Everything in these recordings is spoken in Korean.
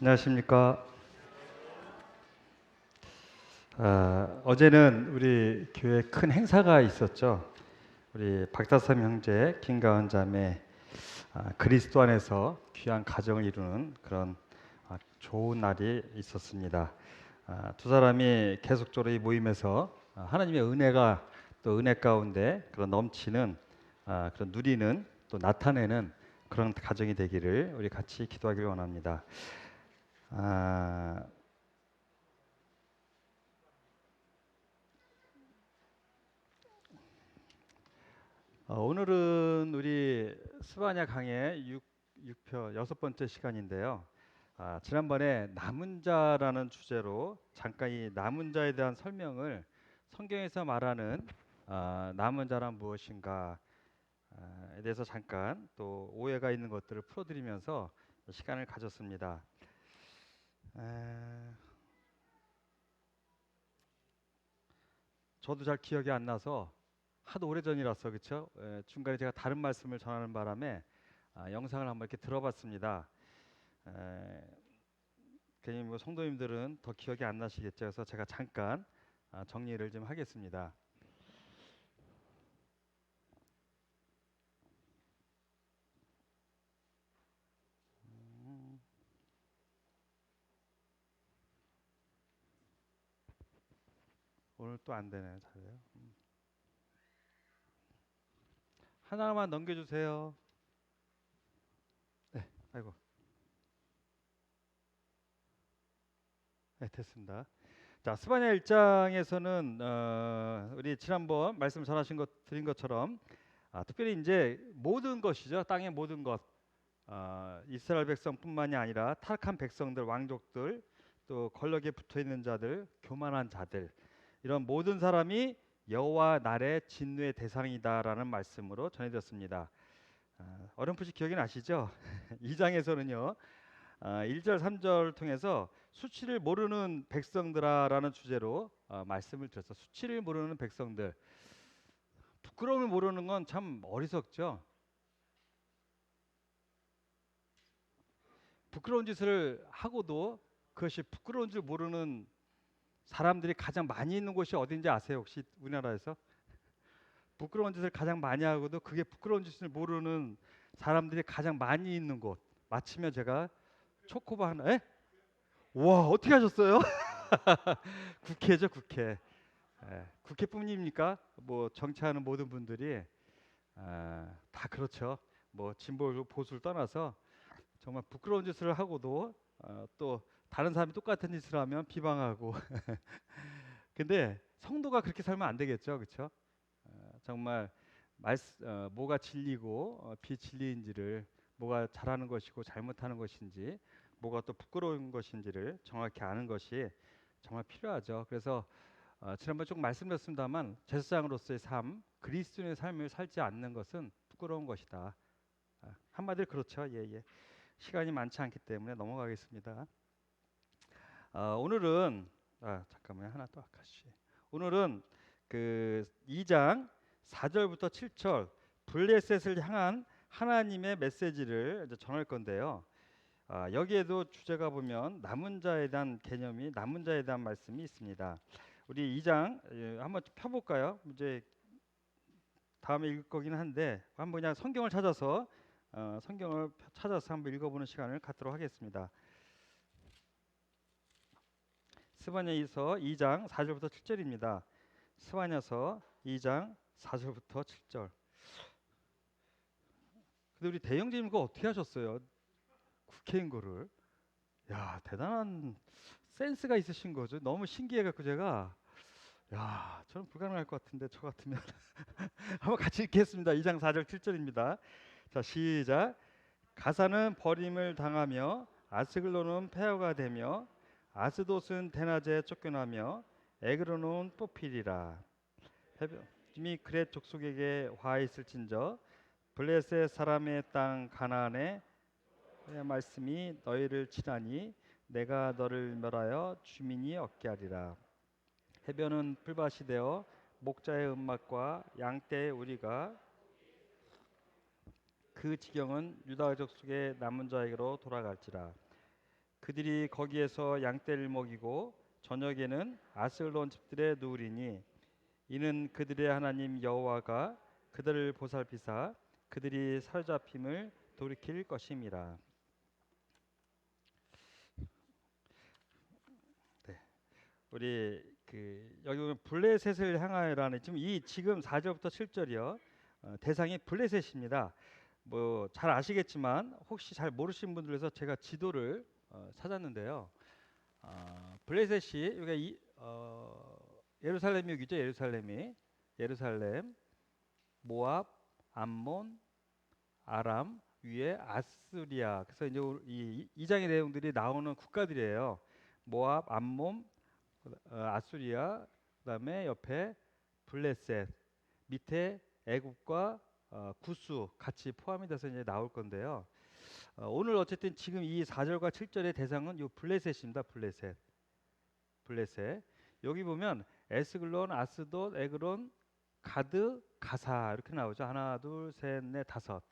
안녕하십니까. 어제는 우리 교회 큰 행사가 있었죠. 우리 박다섬 형제, 김가은 자매, 그리스도 안에서 귀한 가정을 이루는 그런 좋은 날이 있었습니다. 두 사람이 계속적으로 이 모임에서 하나님의 은혜가 또 은혜 가운데 그런 넘치는 그런 누리는 또 나타내는 그런 가정이 되기를 우리 같이 기도하기를 원합니다. 아, 오늘은 우리 스바냐 강의 6표 여섯 번째 시간인데요. 지난번에 남은 자라는 주제로 잠깐 이 남은 자에 대한 설명을 성경에서 말하는 남은 자란 무엇인가에 대해서 잠깐 또 오해가 있는 것들을 풀어드리면서 시간을 가졌습니다. 에, 저도 잘 기억이 안 나서 하도 오래전이라서 그렇죠. 중간에 제가 다른 말씀을 전하는 바람에 영상을 한번 이렇게 들어봤습니다. 에, 괜히 뭐 성도님들은 더 기억이 안 나시겠죠. 그래서 제가 잠깐 정리를 좀 하겠습니다. 음, 오늘 또 안 되네. 잘해요. 하나만 넘겨주세요. 네, 아이고, 네, 됐습니다. 자, 스바냐 1장에서는 우리 지난번 말씀 전하신 것 드린 것처럼 특별히 이제 모든 것이죠. 땅의 모든 것, 이스라엘 백성뿐만이 아니라 타락한 백성들, 왕족들, 또 권력에 붙어 있는 자들, 교만한 자들, 이런 모든 사람이 여호와 날의 진노의 대상이다라는 말씀으로 전해졌습니다. 어렴풋이 기억이 나시죠? 2장에서는요. 1절 3절 통해서 수치를 모르는 백성들아라는 주제로 말씀을 드렸어. 수치를 모르는 백성들. 부끄러움을 모르는 건 참 어리석죠. 부끄러운 짓을 하고도 그것이 부끄러운 줄 모르는 사람들이 가장 많이 있는 곳이 어딘지 아세요? 혹시 우리나라에서? 부끄러운 짓을 가장 많이 하고도 그게 부끄러운 짓을 모르는 사람들이 가장 많이 있는 곳. 마치면 제가 초코바 하나. 에? 와, 어떻게 하셨어요? 국회죠, 국회. 국회뿐입니까? 뭐 정치하는 모든 분들이 다 그렇죠. 뭐 진보 보수를 떠나서 정말 부끄러운 짓을 하고도 또 다른 사람이 똑같은 짓을 하면 비방하고. 근데 성도가 그렇게 살면 안 되겠죠, 그렇죠? 정말 뭐가 진리고 비진리인지를, 뭐가 잘하는 것이고 잘못하는 것인지, 뭐가 또 부끄러운 것인지를 정확히 아는 것이 정말 필요하죠. 그래서 지난번 조금 말씀드렸습니다만 제사장으로서의 삶, 그리스도인의 삶을 살지 않는 것은 부끄러운 것이다. 한마디로 그렇죠. 예, 예. 시간이 많지 않기 때문에 넘어가겠습니다. 오늘은 잠깐만요. 하나 또 아까시. 오늘은 그 2장 4절부터 7절 블레셋을 향한 하나님의 메시지를 이제 전할 건데요. 여기에도 주제가 보면 남은 자에 대한 개념이, 남은 자에 대한 말씀이 있습니다. 우리 2장 한번 펴볼까요? 이제 다음에 읽을 거긴 한데 한번 그냥 성경을 찾아서 한번 읽어보는 시간을 갖도록 하겠습니다. 스바냐서 2장 4절부터 7절입니다. 스바냐서 2장 4절부터 7절. 근데 우리 대형제님 그거 어떻게 하셨어요? 국회인 거를. 야, 대단한 센스가 있으신 거죠. 너무 신기해갖고 제가, 야, 저는 불가능할 것 같은데 저 같으면. 한번 같이 읽겠습니다. 2장 4절 7절입니다. 자, 시작. 가사는 버림을 당하며 아스글론은 폐허가 되며 아스돗은 대낮에 쫓겨나며 에그로는 뽑히리라. 이미 그렛 족속에게 화 있을진저 블레셋 사람의 땅 가나안에 의 말씀이 너희를 치다니 내가 너를 멸하여 주민이 얻게 하리라. 해변은 풀밭이 되어 목자의 음막과 양떼의 우리가 그 지경은 유다 족속의 남은 자에게로 돌아갈지라. 그들이 거기에서 양떼를 먹이고 저녁에는 아스글론 집들에 누우리니 이는 그들의 하나님 여호와가 그들을 보살피사 그들이 사로잡힘을 돌이킬 것임이라. 네. 우리 여기 보면 블레셋을 향하여라는 지금 4절부터 7절이요. 대상이 블레셋입니다. 뭐 잘 아시겠지만 혹시 잘 모르시는 분들 위해서 제가 지도를 찾았는데요. 블레셋이 여기가 예루살렘이 여기죠. 예루살렘, 모압, 암몬, 아람, 위에 아스리아. 그래서 이제 이 장의 내용들이 나오는 국가들이에요. 모압, 암몬, 아수리아, 그다음에 옆에 블레셋, 밑에 애굽과 구스 같이 포함이 돼서 이제 나올 건데요. 오늘 어쨌든 지금 이 4절과 7절의 대상은 이 블레셋입니다. 블레셋. 여기 보면 에스글론, 아스돗, 에그론, 가드, 가사 이렇게 나오죠. 하나, 둘, 셋, 넷, 다섯.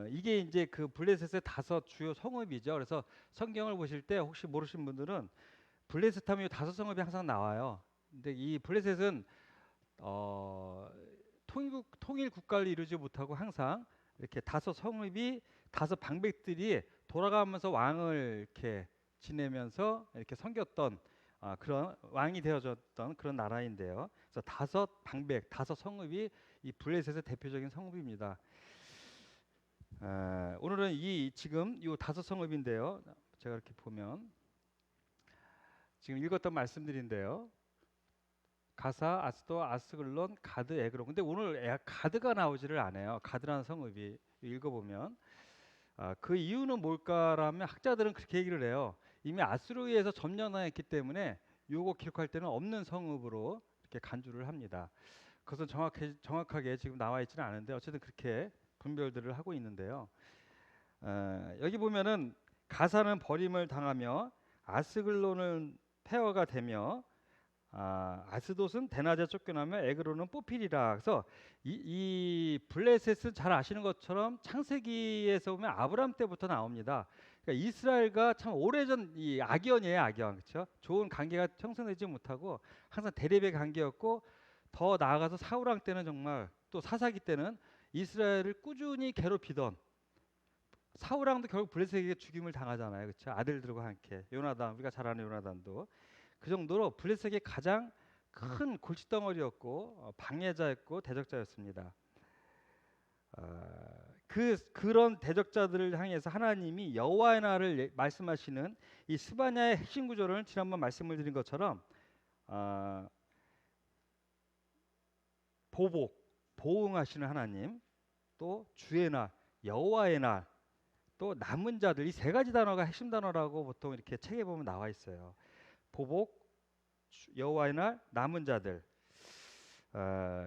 이게 이제 그 블레셋의 5 주요 성읍이죠. 그래서 성경을 보실 때 혹시 모르신 분들은 블레셋 하면 5 성읍이 항상 나와요. 근데 이 블레셋은 통일 국가를 이루지 못하고 항상 이렇게 5 성읍이 5 방백들이 돌아가면서 왕을 이렇게 지내면서 이렇게 섬겼던 그런 왕이 되어졌던 그런 나라인데요. 그래서 5 방백, 5 성읍이 이 블레셋의 대표적인 성읍입니다. 오늘은 지금 이 5 성읍인데요. 제가 이렇게 보면 지금 읽었던 말씀들인데요. 가사, 아스도, 아스글론, 가드, 에그론. 근데 오늘 가드가 나오지를 않아요. 가드라는 성읍이 읽어보면 그 이유는 뭘까라면 학자들은 그렇게 얘기를 해요. 이미 아수르에서 점령당했기 때문에 요거 기록할 때는 없는 성읍으로 이렇게 간주를 합니다. 그것은 정확하게 지금 나와 있지는 않은데 어쨌든 그렇게 분별들을 하고 있는데요. 여기 보면은 가사는 버림을 당하며 아스글론은 폐허가 되며 아스돗은 대낮에 쫓겨나며 에그론은 뽑히리라. 그래서 이 블레셋은 잘 아시는 것처럼 창세기에서 보면 아브람 때부터 나옵니다. 그러니까 이스라엘과 참 오래전 이 악연이에요, 악연. 그렇죠? 좋은 관계가 형성되지 못하고 항상 대립의 관계였고 더 나아가서 사울 왕 때는 정말 또 사사기 때는 이스라엘을 꾸준히 괴롭히던 사울 왕도 결국 블레셋에게 죽임을 당하잖아요. 그렇죠? 아들들과 함께 요나단, 우리가 잘 아는 요나단도 그 정도로 블레셋의 가장 큰 골칫덩어리였고 방해자였고 대적자였습니다. 그런 대적자들을 향해서 하나님이 여호와의 날을 말씀하시는 이 스바냐의 핵심 구조를 지난번 말씀을 드린 것처럼 보응하시는 하나님, 또 주의 날, 여호와의 날, 또 남은 자들, 이 3가지 단어가 핵심 단어라고 보통 이렇게 책에 보면 나와 있어요. 보복, 여호와의 날, 남은 자들.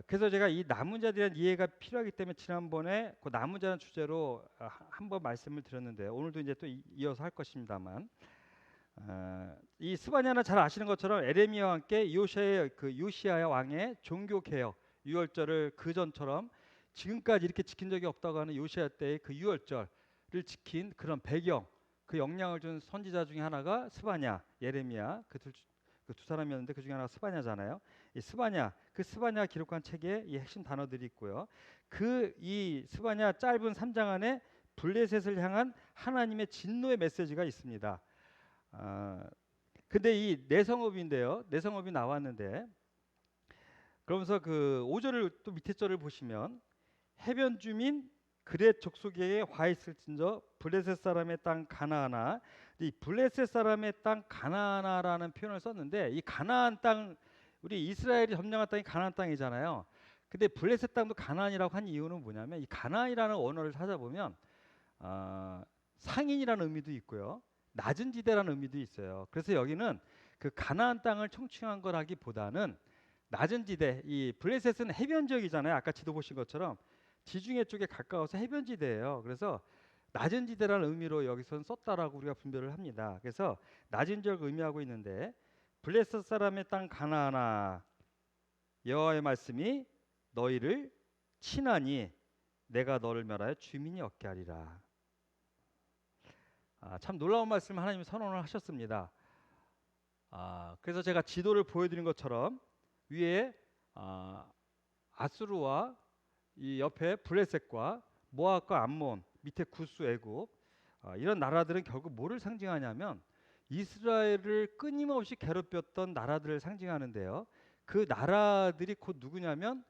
그래서 제가 이 남은 자들이란 이해가 필요하기 때문에 지난번에 그 남은 자는 주제로 한번 말씀을 드렸는데요. 오늘도 이제 또 이어서 할 것입니다만, 이 스바냐는 잘 아시는 것처럼 에레미야와 함께 요시야 왕의 종교 개혁 유월절을 그 전처럼 지금까지 이렇게 지킨 적이 없다고 하는 요시야 때의 그 유월절을 지킨 그런 배경, 그 영향을 준 선지자 중에 하나가 스바냐, 예레미야 그 두 사람이었는데 그 중에 하나가 스바냐잖아요. 이 스바냐 기록한 책에 이 핵심 단어들이 있고요. 이 스바냐 짧은 3장 안에 블레셋을 향한 하나님의 진노의 메시지가 있습니다. 근데 이 내성읍인데요. 내성읍이 나왔는데 그러면서 그 5절을 또 밑에 절을 보시면 해변 주민 그렛 족속에게 화 있을진저 블레셋 사람의 땅 가나안아. 이 블레셋 사람의 땅 가나안아라는 표현을 썼는데 이 가나안 땅 우리 이스라엘이 점령한 땅이 가나안 땅이잖아요. 근데 블레셋 땅도 가나안이라고 한 이유는 뭐냐면 이 가나안이라는 언어를 찾아보면 상인이라는 의미도 있고요. 낮은 지대라는 의미도 있어요. 그래서 여기는 그 가나안 땅을 청취한 거라기보다는 낮은 지대, 이 블레셋은 해변 지역이잖아요. 아까 지도 보신 것처럼 지중해 쪽에 가까워서 해변 지대예요. 그래서 낮은 지대라는 의미로 여기서는 썼다라고 우리가 분별을 합니다. 그래서 낮은 지역을 의미하고 있는데 블레셋 사람의 땅 가나안아 여호와의 말씀이 너희를 친하니 내가 너를 멸하여 주민이 없게 하리라. 참 놀라운 말씀 하나님이 선언을 하셨습니다. 그래서 제가 지도를 보여드린 것처럼 위에 아수르와 이 옆에 블레셋과 모압과 암몬, 밑에 구스 애굽, 이런 나라들은 결국 뭐를 상징하냐면 이스라엘을 끊임없이 괴롭혔던 나라들을 상징하는데요. 그 나라들이 곧 누구냐면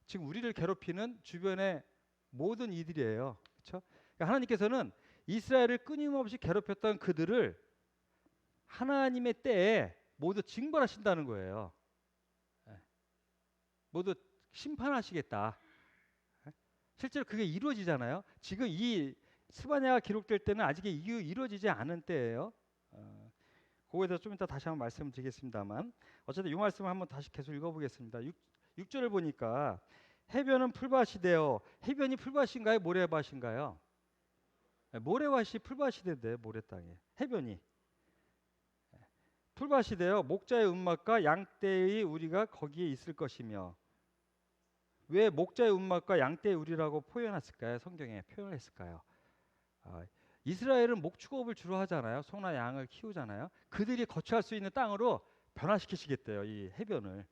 지금 우리를 괴롭히는 주변의 모든 이들이에요. 그렇죠? 그러니까 하나님께서는 이스라엘을 끊임없이 괴롭혔던 그들을 하나님의 때에 모두 징벌하신다는 거예요. 예. 모두 심판하시겠다. 예. 실제로 그게 이루어지잖아요. 지금 이 스바냐가 기록될 때는 아직 이루어지지 않은 때예요. 그거에 대해서 좀 이따 다시 한번 말씀드리겠습니다만 어쨌든 이 말씀을 한번 다시 계속 읽어보겠습니다. 6절을 보니까 해변은 풀밭이 되어, 해변이 풀밭인가요? 모래밭인가요? 모래밭이 풀밭이 된대. 모래 땅에 해변이 풀밭이 되어 목자의 움막과 양떼의 우리가 거기에 있을 것이며. 왜 목자의 움막과 양떼의 우리라고 표현했을까요? 성경에 표현을 했을까요? 이스라엘은 목축업을 주로 하잖아요. 소나 양을 키우잖아요. 그들이 거처할 수 있는 땅으로 변화시키시겠대요. 이 해변을.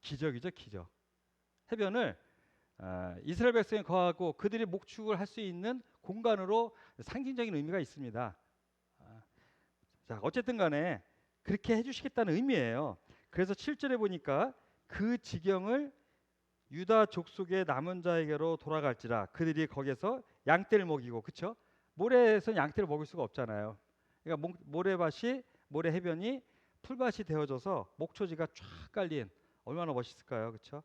기적이죠, 기적. 해변을 이스라엘 백성이 거하고 그들이 목축을 할 수 있는 공간으로 상징적인 의미가 있습니다. 자, 어쨌든 간에 그렇게 해주시겠다는 의미예요. 그래서 7절에 보니까 그 지경을 유다 족속의 남은 자에게로 돌아갈지라. 그들이 거기서 양떼를 먹이고, 그렇죠? 모래에서 양떼를 먹일 수가 없잖아요. 그러니까 모래 해변이 풀밭이 되어져서 목초지가 쫙 깔린, 얼마나 멋있을까요, 그렇죠?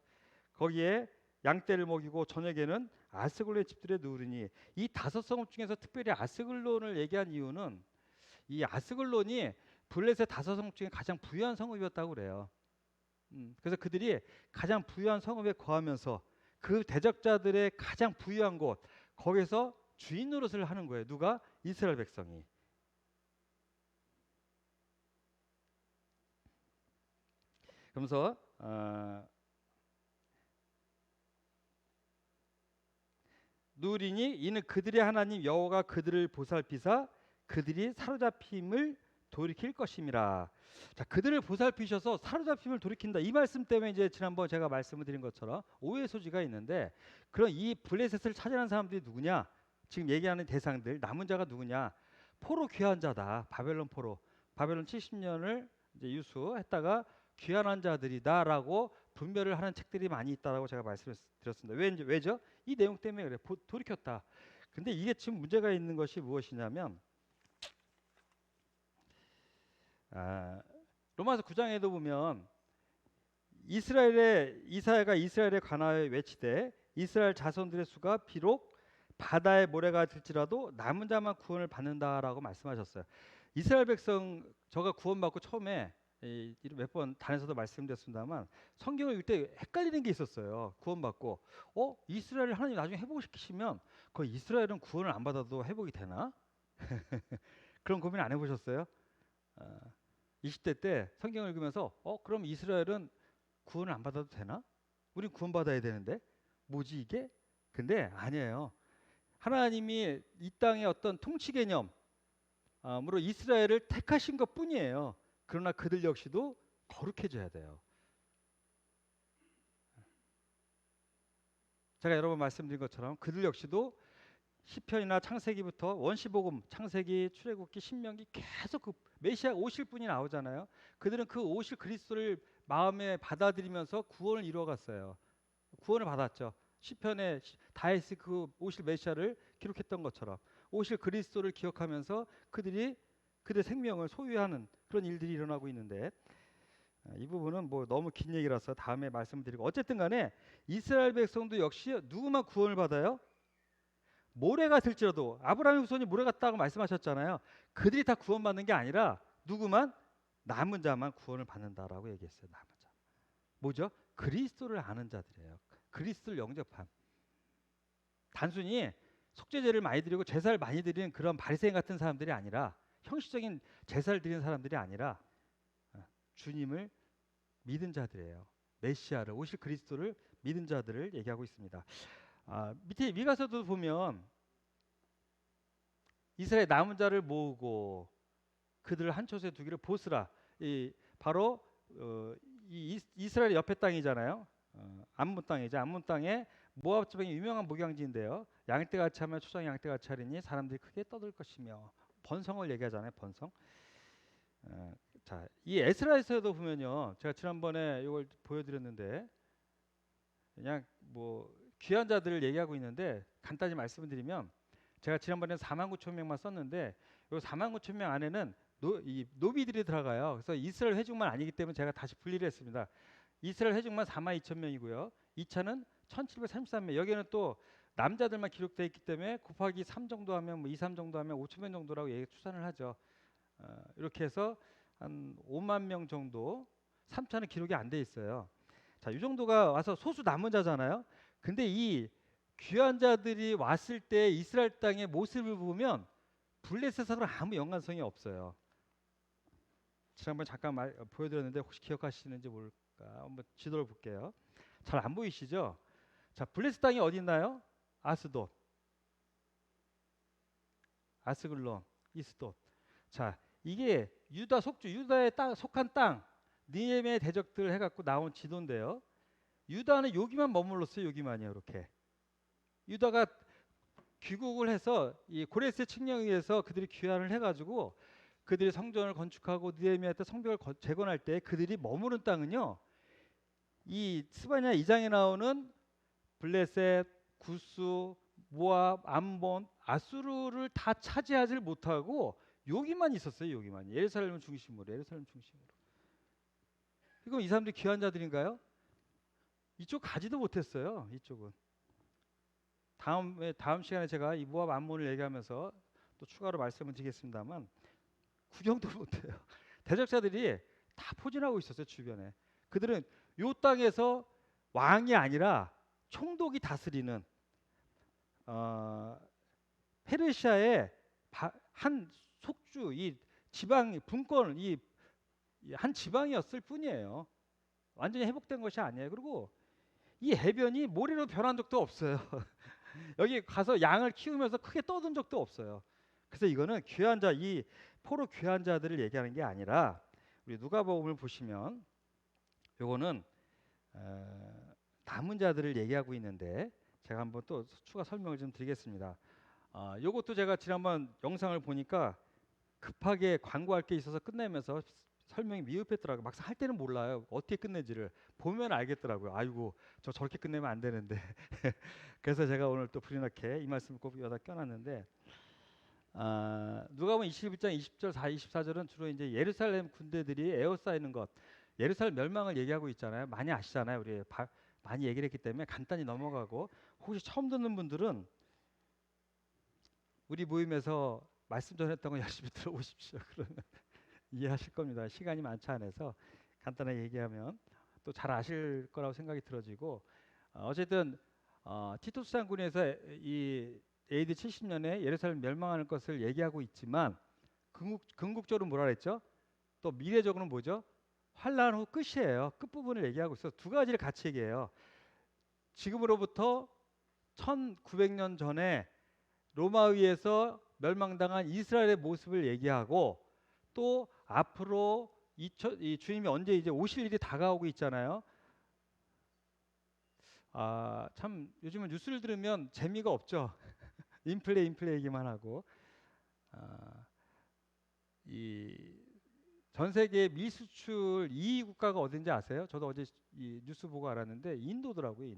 거기에 양떼를 먹이고 저녁에는 아스글론의 집들에 누우리니. 이 다섯 성읍 중에서 특별히 아스글론을 얘기한 이유는 이 아스글론이 블레셋 다섯 성읍 중에 가장 부유한 성읍이었다고 그래요. 그래서 그들이 가장 부유한 성읍에 거하면서 그 대적자들의 가장 부유한 곳, 거기서 주인 노릇을 하는 거예요. 누가? 이스라엘 백성이. 그러면서 누리니 이는 그들의 하나님 여호와가 그들을 보살피사 그들이 사로잡힘을 돌이킬 것임이라. 자, 그들을 보살피셔서 사로잡힘을 돌이킨다. 이 말씀 때문에 이제 지난번 제가 말씀을 드린 것처럼 오해의 소지가 있는데, 그럼 이 블레셋을 차지하는 사람들이 누구냐? 지금 얘기하는 대상들 남은 자가 누구냐? 포로 귀환 자다. 바벨론 포로. 바벨론 70년을 이제 유수했다가 귀환한 자들이다라고 분별을 하는 책들이 많이 있다라고 제가 말씀을 드렸습니다. 왜죠? 이 내용 때문에 그래. 돌이켰다. 근데 이게 지금 문제가 있는 것이 무엇이냐면 로마서 9장에도 보면 이사야가 이스라엘에 관하여 외치되 이스라엘 자손들의 수가 비록 바다의 모래가 될지라도 남은 자만 구원을 받는다라고 말씀하셨어요. 이스라엘 백성 저가 구원받고 처음에 몇 번 단에서도 말씀드렸습니다만 성경을 읽을 때 헷갈리는 게 있었어요. 구원받고 이스라엘을 하나님 나중에 회복시키시면 그 이스라엘은 구원을 안 받아도 회복이 되나? 그런 고민 안 해보셨어요? 20대 때 성경을 읽으면서 그럼 이스라엘은 구원을 안 받아도 되나? 우린 구원받아야 되는데 뭐지 이게? 근데 아니에요. 하나님이 이 땅의 어떤 통치 개념으로 이스라엘을 택하신 것 뿐이에요. 그러나 그들 역시도 거룩해져야 돼요. 제가 여러 번 말씀드린 것처럼 그들 역시도 시편이나 창세기부터 원시복음, 창세기, 출애굽기, 신명기 계속 그 메시아 오실 분이 나오잖아요. 그들은 그 오실 그리스도를 마음에 받아들이면서 구원을 이루어갔어요. 구원을 받았죠. 시편에 다윗이 그 오실 메시아를 기록했던 것처럼 오실 그리스도를 기억하면서 그들의 생명을 소유하는 그런 일들이 일어나고 있는데, 이 부분은 뭐 너무 긴 얘기라서 다음에 말씀드리고, 어쨌든 간에 이스라엘 백성도 역시 누구만 구원을 받아요? 모래가 될지라도. 아브라함의 후손이 모래 같다고 말씀하셨잖아요. 그들이 다 구원받는 게 아니라 누구만? 남은 자만 구원을 받는다라고 얘기했어요. 남은 자. 뭐죠? 그리스도를 아는 자들이에요. 그리스도를 영접한. 단순히 속죄제를 많이 드리고 제사를 많이 드리는 그런 바리새인 같은 사람들이 아니라, 형식적인 제사를 드리는 사람들이 아니라 주님을 믿은 자들이에요. 메시아를, 오실 그리스도를 믿은 자들을 얘기하고 있습니다. 밑에 미가서도 보면 이스라엘 남은 자를 모으고 그들을 한 곳에 두기를 보스라. 이 바로 이 이스라엘 옆에 땅이잖아요. 암몬 땅이죠. 암몬 땅에 모압 지방의 유명한 목양지인데요. 양떼같이 하면 초장 양떼같이 하리니 사람들이 크게 떠들 것이며 번성을 얘기하잖아요. 번성. 자, 이 에스라에서도 보면요. 제가 지난번에 이걸 보여드렸는데 그냥 뭐 귀한 자들을 얘기하고 있는데 간단히 말씀을 드리면 제가 지난번에 4만 9천 명만 썼는데 이 4만 9천 명 안에는 이 노비들이 들어가요. 그래서 이스라엘 회중만 아니기 때문에 제가 다시 분리를 했습니다. 이스라엘 회중만 4만 2천 명이고요. 2차는 1733명. 여기는 또 남자들만 기록되어 있기 때문에 곱하기 3 정도 하면 뭐 2, 3 정도 하면 5천 명 정도라고 추산을 하죠. 이렇게 해서 한 5만 명 정도 3차는 기록이 안 돼 있어요. 자, 이 정도가 와서 소수 남은 자잖아요. 근데 이 귀한 자들이 왔을 때 이스라엘 땅의 모습을 보면 블레셋하고는 아무 연관성이 없어요. 지난번에 잠깐 보여드렸는데 혹시 기억하시는지 모를까 한번 지도를 볼게요. 잘 안 보이시죠? 자, 블레셋 땅이 어디 있나요? 아스돗, 아스글론, 이스돗. 자, 이게 유다 속주, 유다에 속한 땅, 니엠의 대적들 해갖고 나온 지도인데요. 유다는 여기만 머물렀어요. 여기만이요. 이렇게. 유다가 귀국을 해서 이 고레스 칙령에 의해서 그들이 귀환을 해가지고 그들이 성전을 건축하고 느헤미야한테 성벽을 재건할 때 그들이 머무른 땅은요. 이 스바냐 2장에 나오는 블레셋, 구스, 모압, 암몬, 아수르를 다 차지하지 못하고 여기만 있었어요. 여기만. 예루살렘 중심으로. 예루살렘 중심으로. 그럼 이 사람들이 귀한 자들인가요? 이쪽 가지도 못했어요. 이쪽은. 다음 시간에 제가 이 모압 암몬을 얘기하면서 또 추가로 말씀을 드리겠습니다만 구경도 못해요. 대적자들이 다 포진하고 있었어요. 주변에. 그들은 요 땅에서 왕이 아니라 총독이 다스리는 페르시아의 한 속주 이 지방 분권 이 한 지방이었을 뿐이에요. 완전히 회복된 것이 아니에요. 그리고 이 해변이 모래로 변한 적도 없어요. 여기 가서 양을 키우면서 크게 떠든 적도 없어요. 그래서 이거는 귀한 자, 이 포로 귀한 자들을 얘기하는 게 아니라 우리 누가복음을 보시면 요거는 남은 자들을 얘기하고 있는데 제가 한번 또 추가 설명을 좀 드리겠습니다. 요것도 제가 지난번 영상을 보니까 급하게 광고할 게 있어서 끝내면서 설명이 미흡했더라고요. 막상 할 때는 몰라요. 어떻게 끝내지를. 보면 알겠더라고요. 아이고 저 저렇게 끝내면 안 되는데. 그래서 제가 오늘 또 불이 나게 이 말씀을 꼭 여기다 껴놨는데 누가복음 21장 20절 24절은 주로 이제 예루살렘 군대들이 에워싸이는 것, 예루살렘 멸망을 얘기하고 있잖아요. 많이 아시잖아요. 우리 많이 얘기를 했기 때문에 간단히 넘어가고 혹시 처음 듣는 분들은 우리 모임에서 말씀 전했던 거 열심히 들어보십시오. 그러면 이해하실 겁니다. 시간이 많지 않아서 간단하게 얘기하면 또 잘 아실 거라고 생각이 들어지고 어쨌든 티투스 장군에서 이 AD 70년에 예루살렘 멸망하는 것을 얘기하고 있지만 궁극적으로 뭐라 그랬죠? 또 미래적으로는 뭐죠? 환란 후 끝이에요. 끝부분을 얘기하고 있어. 두 가지를 같이 얘기해요. 지금으로부터 1900년 전에 로마에 의해서 멸망당한 이스라엘의 모습을 얘기하고 또 앞으로 이 주님이 언제 이제 오실 일이 다가오고 있잖아요. 참 요즘은 뉴스를 들으면 재미가 없죠. 인플레 얘기만 하고 이 전 세계 밀수출 2위 국가가 어딘지 아세요? 저도 어제 이 뉴스 보고 알았는데 인도더라고요.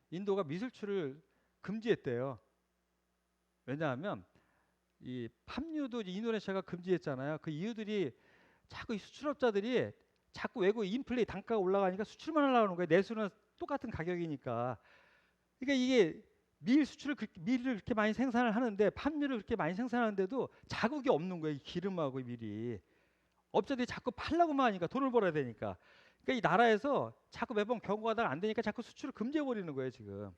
인도가 미술출을 금지했대요. 왜냐하면 이 팜유도 인도네시아가 금지했잖아요. 그 이유들이 자꾸 이 수출업자들이 자꾸 외국 인플레 단가가 올라가니까 수출만 하려고 하는 거예요. 내수는 똑같은 가격이니까. 그러니까 이게 밀을 그렇게 많이 생산을 하는데 팜유를 그렇게 많이 생산하는데도 자국이 없는 거예요. 이 기름하고 밀이. 업자들이 자꾸 팔라고만 하니까 돈을 벌어야 되니까. 그러니까 이 나라에서 자꾸 매번 경고하다가 안 되니까 자꾸 수출을 금지해 버리는 거예요, 지금.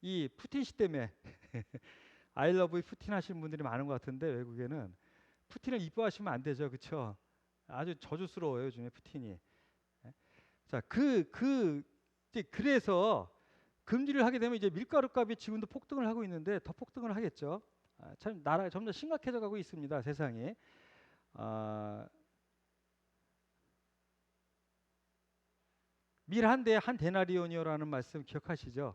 이 푸틴 씨 때문에. I love 푸틴 하시는 분들이 많은 것 같은데 외국에는 푸틴을 이뻐하시면 안 되죠, 그렇죠? 아주 저주스러워요, 요즘에 푸틴이. 자, 그래서 금지를 하게 되면 이제 밀가루 값이 지금도 폭등을 하고 있는데 더 폭등을 하겠죠. 참 나라가 점점 심각해져 가고 있습니다. 세상이. 아, 밀 한 대에 한 데나리온이요라는 말씀 기억하시죠?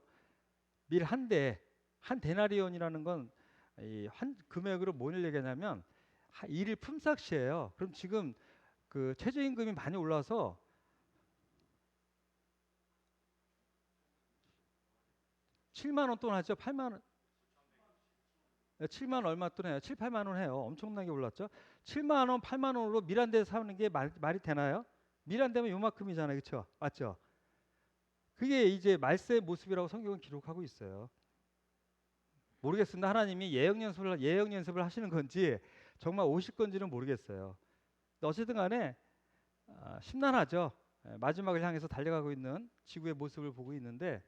밀 한 대에 한 데나리온이라는 건 이 한 금액으로 뭘 얘기하냐면 일일 품삯이에요. 그럼 지금 그 최저임금이 많이 올라서 7만 원 돈 하죠. 8만 원, 7만 얼마 돈 해요. 7, 8만 원 해요. 엄청나게 올랐죠. 7만 원, 8만 원으로 밀 한 대 사는 게 말이 되나요? 밀 한 대면 요만큼이잖아요. 그렇죠? 맞죠? 그게 이제 말세의 모습이라고 성경은 기록하고 있어요. 모르겠습니다. 하나님이 예언 연습을 하시는 건지 정말 오실 건지는 모르겠어요. 어쨌든 간에 심란하죠. 마지막을 향해서 달려가고 있는 지구의 모습을 보고 있는데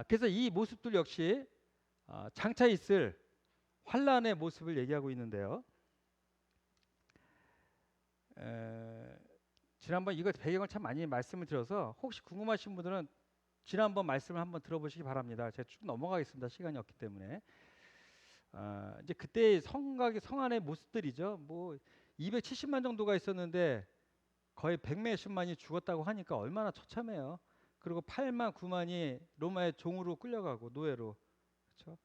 그래서 이 모습들 역시 장차 있을 환란의 모습을 얘기하고 있는데요. 지난번 이거 배경을 참 많이 말씀을 드려서 혹시 궁금하신 분들은 지난번 말씀을 한번 들어보시기 바랍니다. 제가 쭉 넘어가겠습니다. 시간이 없기 때문에. 이제 그때 성 안의 모습들이죠. 뭐 270만 정도가 있었는데 거의 100몇십만이 죽었다고 하니까 얼마나 처참해요. 그리고 8만 9만이 로마의 종으로 끌려가고 노예로. 그렇죠?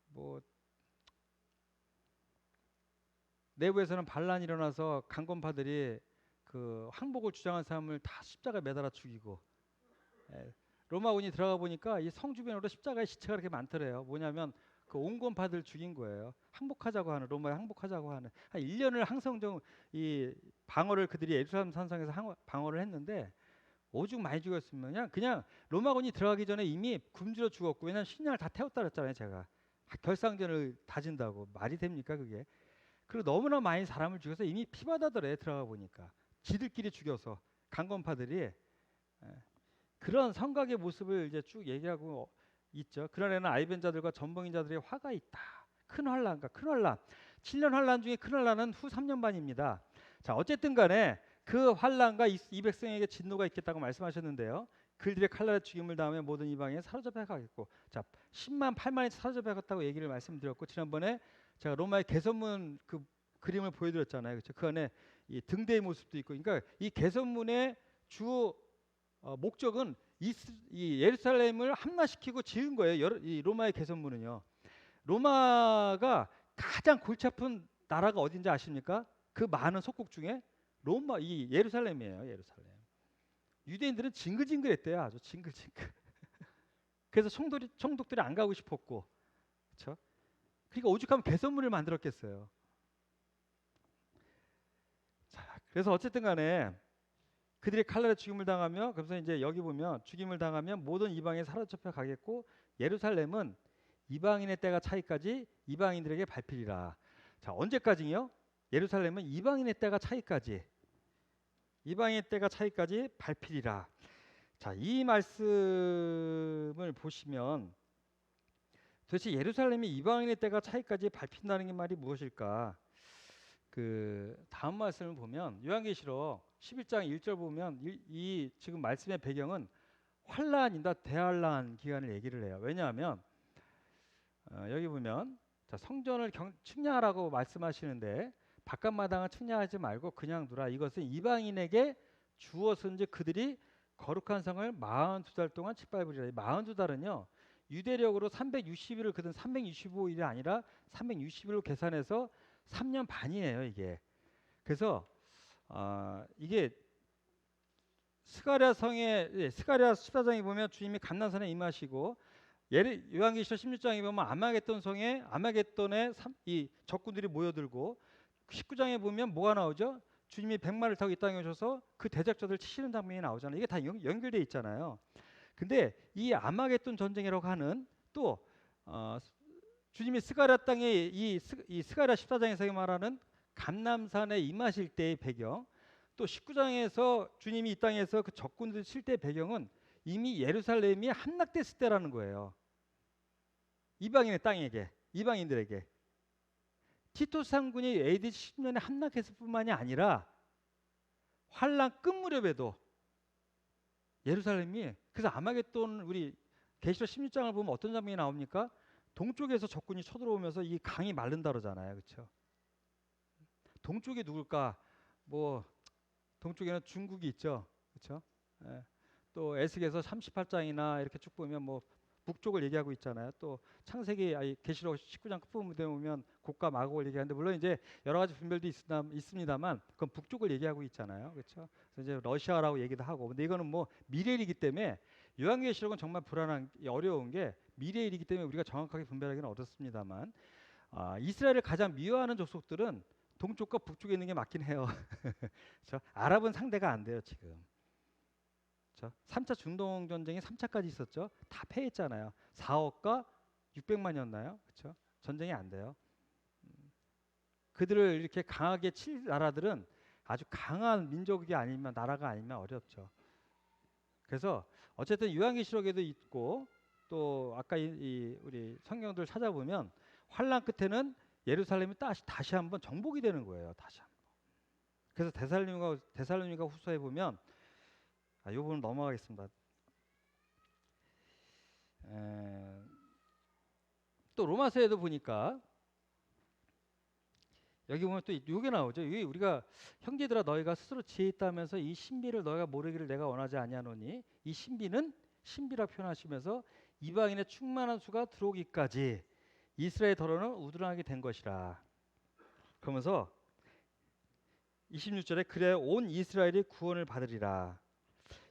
뭐 내부에서는 반란이 일어나서 강권파들이 그 항복을 주장한 사람을 다 십자가에 매달아 죽이고 로마군이 들어가 보니까 이 성 주변으로 십자가의 시체가 그렇게 많더래요. 뭐냐면 그 온건파들 죽인 거예요. 항복하자고 하는 로마에 항복하자고 하는 한 1년을 항성정 이 방어를 그들이 예루살렘 산성에서 방어를 했는데 오죽 많이 죽었으면 그냥 로마군이 들어가기 전에 이미 굶주려 죽었고 왜냐하면 식량을 다 태웠다 그랬잖아요. 제가 결상전을 다진다고 말이 됩니까 그게? 그리고 너무나 많이 사람을 죽여서 이미 피바다들에 들어가 보니까 지들끼리 죽여서 강건파들이 그런 성곽의 모습을 이제 쭉 얘기하고 있죠. 그날에는 아이벤자들과 전봉인자들의 화가 있다. 큰 환란과 큰 환란. 7년 환란 중에 큰 환란은 후 3년 반입니다. 자, 어쨌든 간에 그 환란과 이 백성에게 진노가 있겠다고 말씀하셨는데요. 그들의 칼날에 죽임을 당하며 모든 이방에 사로잡혀 가겠고. 자, 10만 8만이 사로잡혀 갔다고 얘기를 말씀드렸고 지난번에 제가 로마의 개선문 그 그림을 보여드렸잖아요. 그렇죠? 그 안에 이 등대의 모습도 있고, 그러니까 이 개선문의 주 목적은 이 예루살렘을 함락시키고 지은 거예요. 이 로마의 개선문은요. 로마가 가장 골치 아픈 나라가 어딘지 아십니까? 그 많은 속국 중에 이 예루살렘이에요. 예루살렘. 유대인들은 징글징글했대요. 아주 징글징글. 그래서 총독들이 안 가고 싶었고, 그렇죠? 그러니까 오죽하면 개선문을 만들었겠어요. 자, 그래서 어쨌든 간에 그들이 칼날에 죽임을 당하며 그래서 이제 여기 보면 죽임을 당하면 모든 이방에 사로잡혀 가겠고 예루살렘은 이방인의 때가 차이까지 이방인들에게 밟히리라. 자, 언제까지요? 예루살렘은 이방인의 때가 차이까지 밟히리라. 자, 이 말씀을 보시면 도대체 예루살렘이 이방인의 때가 차이까지 밟힌다는 게 말이 무엇일까? 그 다음 말씀을 보면 요한계시록 11장 1절 보면 이 지금 말씀의 배경은 환란이다 대환란 기간을 얘기를 해요. 왜냐하면 여기 보면 자, 성전을 측량하라고 말씀하시는데 바깥마당은 측량하지 말고 그냥 두라. 이것은 이방인에게 주었은즉 그들이 거룩한 성을 42달 동안 짓밟으리라. 42달은요. 유대력으로 360일을 그든 365일이 아니라 360일로 계산해서 3년 반이에요, 이게. 그래서 이게 스가랴 14장에 보면 주님이 감난산에 임하시고 요한계시록 16장에 보면 아마겟돈에 이 적군들이 모여들고 19장에 보면 뭐가 나오죠? 주님이 백마를 타고 이 땅에 오셔서 그 대적자들 치시는 장면이 나오잖아요. 이게 다 연결돼 있잖아요. 근데 이 아마겟돈 전쟁이라고 하는 또 주님이 스가랴 땅에 이 스가랴 14장에서 말하는 감람산에 임하실 때의 배경, 또 19장에서 주님이 이 땅에서 그 적군들 칠 때의 배경은 이미 예루살렘이 함락됐을 때라는 거예요. 이방인의 땅에게, 이방인들에게. 티토스 상군이 AD 10년에 함락했을 뿐만이 아니라 환란 끝 무렵에도 예루살렘이 그래서 아마겟돈 우리 계시록 16장을 보면 어떤 장면이 나옵니까? 동쪽에서 적군이 쳐들어오면서 이 강이 마른다 그러잖아요. 그렇죠? 동쪽이 누굴까? 뭐 동쪽에는 중국이 있죠. 그렇죠? 예. 또 에스겔서 38장이나 이렇게 쭉 보면 뭐 북쪽을 얘기하고 있잖아요. 또 창세기 계시록 19장 끝부분에 보면 곡과 마곡을 얘기하는데 물론 이제 여러 가지 분별도 있습니다만 그건 북쪽을 얘기하고 있잖아요. 그렇죠? 그래서 이제 러시아라고 얘기도 하고 근데 이거는 뭐 미래일이기 때문에 요한계시록은 정말 어려운 게 미래일이기 때문에 우리가 정확하게 분별하기는 어렵습니다만 이스라엘을 가장 미워하는 족속들은 동쪽과 북쪽에 있는 게 맞긴 해요. 그렇죠? 아랍은 상대가 안 돼요 지금. 그렇죠? 3차 중동 전쟁이 3차까지 있었죠. 다 패했잖아요. 4억과 600만이었나요? 그렇죠? 전쟁이 안 돼요. 그들을 이렇게 강하게 칠 나라들은 아주 강한 민족이 아니면 나라가 아니면 어렵죠. 그래서 어쨌든 요한계시록에도 있고 또 아까 우리 성경들 찾아보면 환란 끝에는 예루살렘이 다시 한번 정복이 되는 거예요. 다시 한번. 그래서 데살로니가 후서에 보면 이 부분 넘어가겠습니다. 또 로마서에도 보니까 여기 보면 또 이게 나오죠. 이게 우리가 형제들아 너희가 스스로 지혜 있다면서 이 신비를 너희가 모르기를 내가 원하지 아니하노니 이 신비는 신비라 표현하시면서 이방인의 충만한 수가 들어오기까지 이스라엘 더러는 우둔하게 된 것이라. 그러면서 26절에 그래 온 이스라엘이 구원을 받으리라.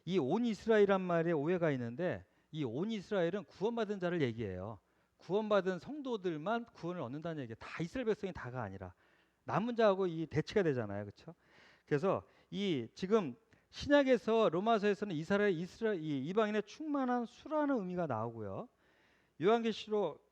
이 온 이스라엘이란 말에 오해가 있는데 이 온 이스라엘은 구원받은 자를 얘기해요. 구원받은 성도들만 구원을 얻는다는 얘기예요. 다 이스라엘 백성이 다가 아니라 남은 자하고 이 대치가 되잖아요. 그렇죠? 그래서 이 지금 신약에서 로마서에서는 이 이방인의 충만한 수라는 의미가 나오고요. 요한계시록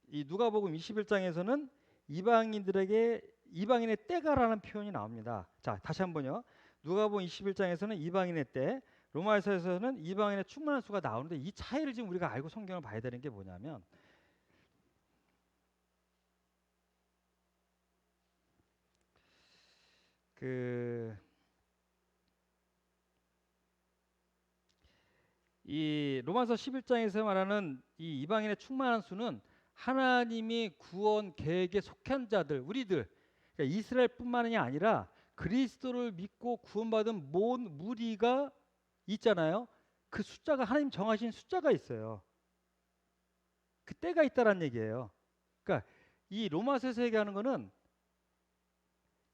이 누가복음 21장에서는 이방인의 때가라는 표현이 나옵니다. 자, 다시 한번요. 누가복음 21장에서는 이방인의 때, 로마서에서는 이방인의 충만한 수가 나오는데 이 차이를 지금 우리가 알고 성경을 봐야 되는 게 뭐냐면 이 로마서 11장에서 말하는 이 이방인의 충만한 수는 하나님이 구원 계획에 속한 자들, 우리들, 그러니까 이스라엘뿐만이 아니라 그리스도를 믿고 구원받은 모든 무리가 있잖아요. 그 숫자가 하나님 정하신 숫자가 있어요. 그 때가 있다라는 얘기예요. 그러니까 이 로마서에서 얘기하는 거는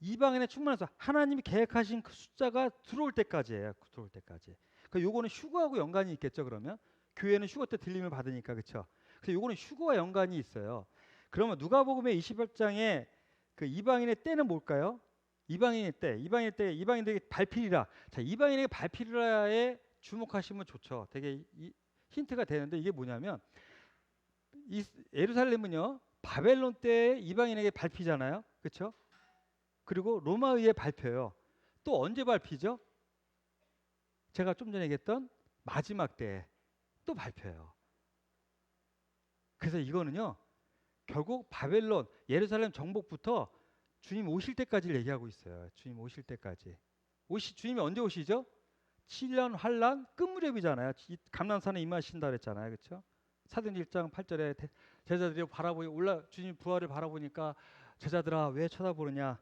이방인의 충만한 수, 하나님이 계획하신 그 숫자가 들어올 때까지예요. 들어올 때까지. 그러니까 요거는 휴거하고 연관이 있겠죠. 그러면 교회는 휴거 때 들림을 받으니까 그렇죠. 그래서 요거는 휴거와 연관이 있어요. 그러면 누가복음의 21장에 그 이방인의 때는 뭘까요? 이방인들에게 발필이라. 자, 이방인에게 발필이라에 주목하시면 좋죠. 되게 힌트가 되는데 이게 뭐냐면 예루살렘은요 바벨론 때 이방인에게 발피잖아요. 그렇죠? 그리고 로마의회 발표요. 또 언제 발표죠? 제가 좀 전에 얘기했던 마지막 때 또 발표해요. 그래서 이거는요. 결국 바벨론, 예루살렘 정복부터 주님 오실 때까지 얘기하고 있어요. 주님 오실 때까지. 주님이 언제 오시죠? 7년 환란 끝무렵이잖아요. 감난산에 임하신다 그랬잖아요. 그렇죠? 사도행전 1장 8절에 제자들이 주님 부활을 바라보니까 제자들아 왜 쳐다보느냐?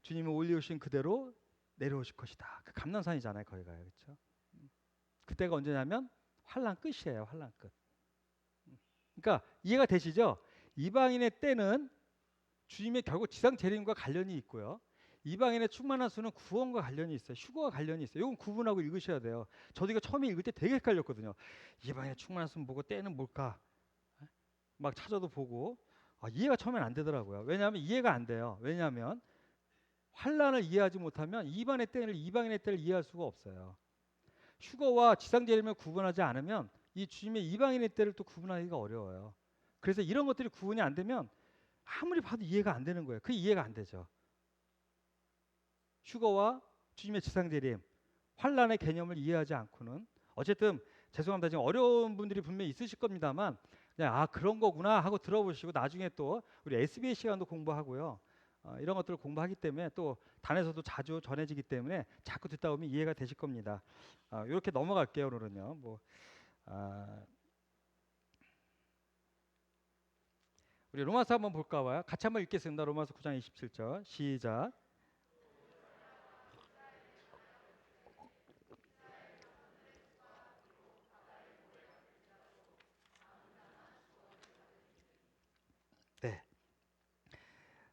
주님이 올리오신 그대로 내려오실 것이다. 그 감난산이잖아요. 거기가요. 그렇죠? 그때가 언제냐면 환란 끝이에요. 환란 끝. 그러니까 이해가 되시죠? 이방인의 때는 주님의 결국 지상 재림과 관련이 있고요. 이방인의 충만한 수는 구원과 관련이 있어요. 휴거와 관련이 있어요. 이건 구분하고 읽으셔야 돼요. 저도 이거 처음에 읽을 때 되게 헷갈렸거든요. 이방인의 충만한 수는 뭐고 때는 뭘까? 막 찾아도 보고 이해가 처음엔 안 되더라고요. 왜냐하면 이해가 안 돼요. 왜냐하면 환란을 이해하지 못하면 이방인의 때를 이해할 수가 없어요. 휴거와 지상 재림을 구분하지 않으면 이 주님의 이방인의 때를 또 구분하기가 어려워요. 그래서 이런 것들이 구분이 안 되면 아무리 봐도 이해가 안 되는 거예요. 그게 이해가 안 되죠. 휴거와 주님의 지상 재림, 환란의 개념을 이해하지 않고는 어쨌든 죄송합니다. 지금 어려운 분들이 분명히 있으실 겁니다만 그냥 그런 거구나 하고 들어보시고 나중에 또 우리 SBA 시간도 공부하고요. 이런 것들을 공부하기 때문에 또 단에서도 자주 전해지기 때문에 자꾸 듣다 보면 이해가 되실 겁니다. 이렇게 넘어갈게요. 오늘은요. 우리 로마서 한번 볼까 봐요. 같이 한번 읽겠습니다. 로마서 9장 27절 시작. 네.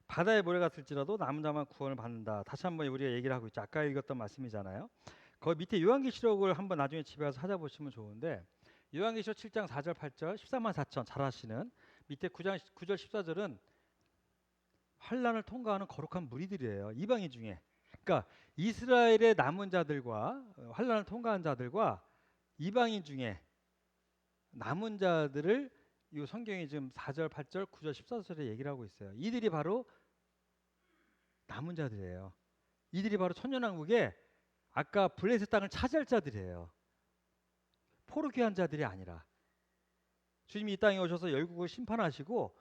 바다에 모래 갔을지라도 남은 자만 구원을 받는다. 다시 한번 우리가 얘기를 하고 있죠. 아까 읽었던 말씀이잖아요. 거기 밑에 요한계시록을 한번 나중에 집에 가서 찾아보시면 좋은데 요한계시록 7장 4절 8절 14만 4천 잘 아시는 밑에 9장 9절 14절은 환란을 통과하는 거룩한 무리들이에요. 이방인 중에. 그러니까 이스라엘의 남은 자들과 환란을 통과한 자들과 이방인 중에 남은 자들을 이 성경이 지금 4절, 8절, 9절, 14절에 얘기를 하고 있어요. 이들이 바로 남은 자들이에요. 이들이 바로 천년왕국에 아까 블레셋 땅을 차지할 자들이에요. 포로귀한 자들이 아니라 주님이 이 땅에 오셔서 열국을 심판하시고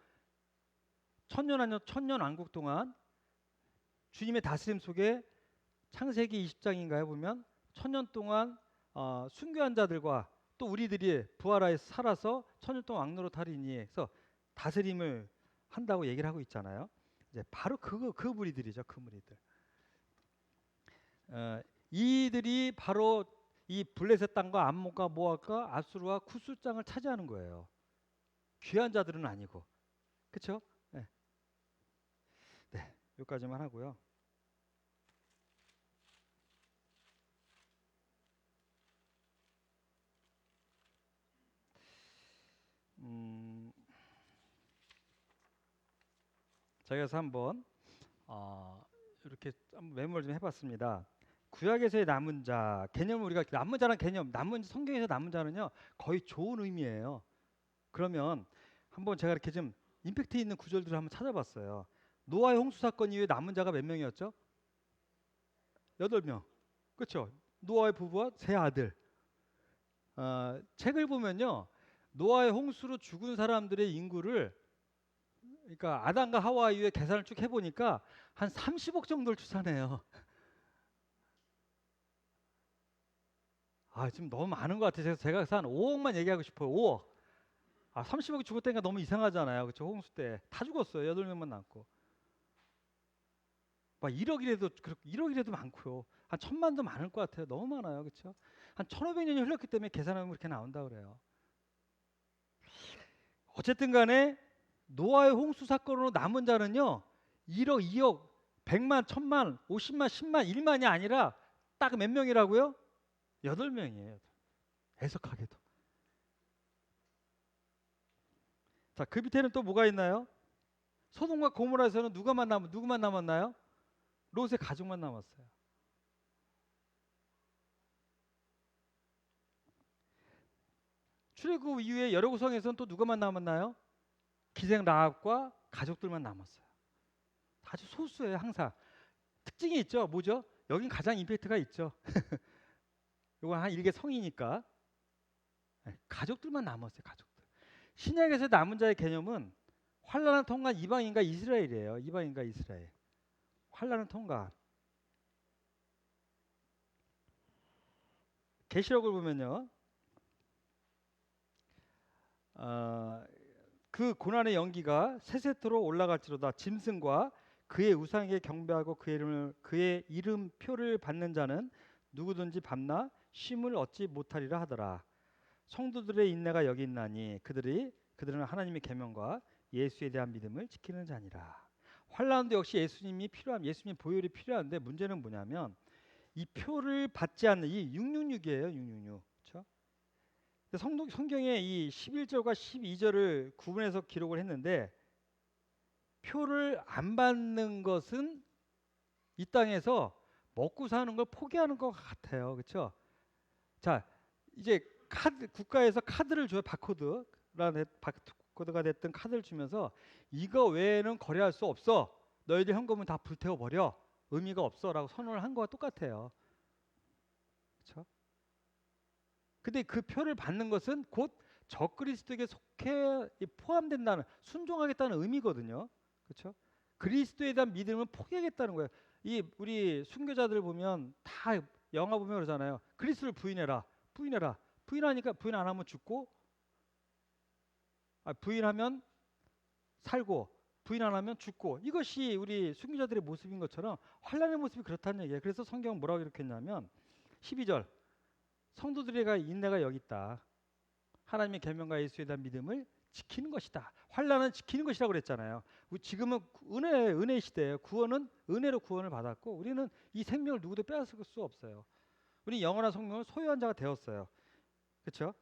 천년왕국 동안 주님의 다스림 속에 창세기 20장인가요 보면 천년 동안 순교한 자들과 또 우리들이 부활하여서 살아서 천년 동안 왕노릇 하리니 해서 다스림을 한다고 얘기를 하고 있잖아요. 이제 바로 그 무리들이죠. 그 무리들. 이들이 바로 이 블레셋 땅과 암몬과 모압과 아수르와 쿠스 땅을 차지하는 거예요. 귀한 자들은 아니고, 그렇죠? 네. 네, 여기까지만 하고요. 자, 그래서 한번 이렇게 한번 메모를 좀 해봤습니다. 구약에서의 남은 자 개념을 우리가 남은 자란 개념, 남은 성경에서 남은 자는요 거의 좋은 의미예요. 그러면 한번 제가 이렇게 좀 임팩트 있는 구절들을 한번 찾아봤어요. 노아의 홍수 사건 이후에 남은 자가 몇 명이었죠? 8명. 그렇죠? 노아의 부부와 세 아들. 책을 보면요. 노아의 홍수로 죽은 사람들의 인구를 그러니까 아담과 하와 이후에 계산을 쭉 해보니까 한 30억 정도를 추산해요. 지금 너무 많은 것 같아서 제가 한 5억만 얘기하고 싶어요. 5억. 30억이 죽었다니까 너무 이상하잖아요. 그렇죠? 홍수 때 다 죽었어요. 8명만 남고. 막 1억이라도 많고요. 한 1000만도 많을 것 같아요. 너무 많아요. 그렇죠? 한 1500년이 흘렀기 때문에 계산하면 그렇게 나온다 그래요. 어쨌든 간에 노아의 홍수 사건으로 남은 자는요. 1억, 2억, 100만, 1000만, 50만, 10만, 1만이 아니라 딱 몇 명이라고요? 8명이에요. 해석하게도. 자, 그 밑에는 또 뭐가 있나요? 소돔과 고모라에서는 누구만 남았나요? 롯의 가족만 남았어요. 출애굽 이후에 여러 구성에서는 또 누가만 남았나요? 기생 라합과 가족들만 남았어요. 아주 소수예요, 항상. 특징이 있죠. 뭐죠? 여긴 가장 임팩트가 있죠. 이건 한 일개 성이니까. 가족들만 남았어요, 가족들. 신약에서 남은 자의 개념은 환란을 통과한 이방인과 이스라엘이에요. 이방인과 이스라엘. 환란을 통과한. 계시록을 보면요. 그 고난의 연기가 세세토로 올라갈지로다. 짐승과 그의 우상에게 경배하고 그의 이름표를 받는 자는 누구든지 밤낮 쉼을 얻지 못하리라 하더라. 성도들의 인내가 여기 있나니 그들은 하나님의 계명과 예수에 대한 믿음을 지키는 자니라. 환란도 역시 예수님 보혈이 필요한데 문제는 뭐냐면 이 표를 받지 않는 이 666이에요. 666. 그렇죠? 성경에 이 11절과 12절을 구분해서 기록을 했는데 표를 안 받는 것은 이 땅에서 먹고 사는 걸 포기하는 것 같아요. 그렇죠? 자, 이제 국가에서 카드를 줘요. 바코드가 됐던 카드를 주면서 이거 외에는 거래할 수 없어. 너희들 현금은 다 불태워 버려. 의미가 없어라고 선언을 한 거와 똑같아요. 그렇죠? 근데 그 표를 받는 것은 곧 적그리스도에게 포함된다는 순종하겠다는 의미거든요. 그렇죠? 그리스도에 대한 믿음을 포기하겠다는 거예요. 우리 순교자들 보면 다 영화 보면 그러잖아요. 그리스도를 부인해라. 부인하니까 부인 안 하면 죽고 부인하면 살고 부인 안 하면 죽고, 이것이 우리 순교자들의 모습인 것처럼 환난의 모습이 그렇다는 얘기예요. 그래서 성경은 뭐라고 기록했냐면 12절, 성도들에게 인내가 여기 있다. 하나님의 계명과 예수에 대한 믿음을 지키는 것이다. 환난은 지키는 것이라고 그랬잖아요. 지금은 은혜의 시대예요. 구원은 은혜로 구원을 받았고 우리는 이 생명을 누구도 빼앗을 수 없어요. 우리 영원한 생명을 소유한 자가 되었어요. 그렇죠?